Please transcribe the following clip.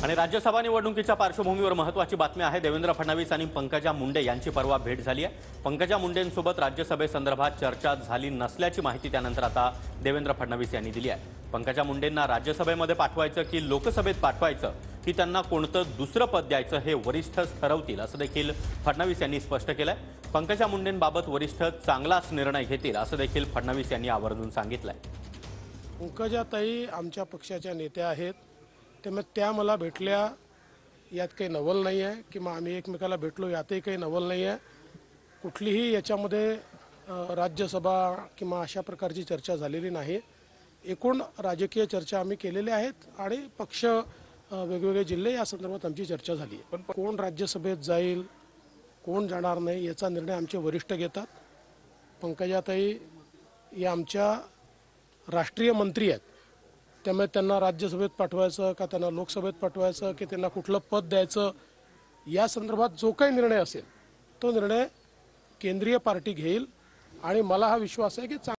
आणि राज्यसभा निवडणुकीच्या पार्श्वभूमीवर महत्त्वाची बातमी आहे। देवेंद्र फडणवीस आणि पंकजा मुंडे यांची परवा भेट झाली आहे। पंकजा मुंडेंसोबत राज्यसभेसंदर्भात चर्चा झाली नसल्याची माहिती त्यानंतर आता देवेंद्र फडणवीस यांनी दिली आहे। पंकजा मुंडेंना राज्यसभेमध्ये पाठवायचं की लोकसभेत पाठवायचं की त्यांना कोणतं दुसरं पद द्यायचं हे वरिष्ठच ठरवतील असं देखील फडणवीस यांनी स्पष्ट केलंय। पंकजा मुंडेंबाबत वरिष्ठ चांगलाच निर्णय घेतील असं देखील फडणवीस यांनी आवर्जून सांगितलंय। पंकजाताई आमच्या पक्षाच्या नेत्या आहेत, त्यामुळे त्या मला भेटल्या यात काही नवल नाही आहे किंवा आम्ही एकमेकाला भेटलो यातही काही नवल नाही आहे। कुठलीही याच्यामध्ये राज्यसभा किंवा अशा प्रकारची चर्चा झालेली नाही। एकूण राजकीय चर्चा आम्ही केलेल्या आहेत आणि पक्ष वेगवेगळे जिल्हे या संदर्भात आमची चर्चा झाली आहे। पण कोण राज्यसभेत जाईल कोण जाणार नाही याचा निर्णय आमचे वरिष्ठ घेतात। पंकजाताई या आमच्या राष्ट्रीय मंत्री आहेत, त्यामुळे त्यांना राज्यसभेत पाठवायचं का त्यांना लोकसभेत पाठवायचं की त्यांना कुठलं पद द्यायचं या संदर्भात जो काही निर्णय असेल तो निर्णय केंद्रीय पार्टी घेईल आणि मला हा विश्वास आहे की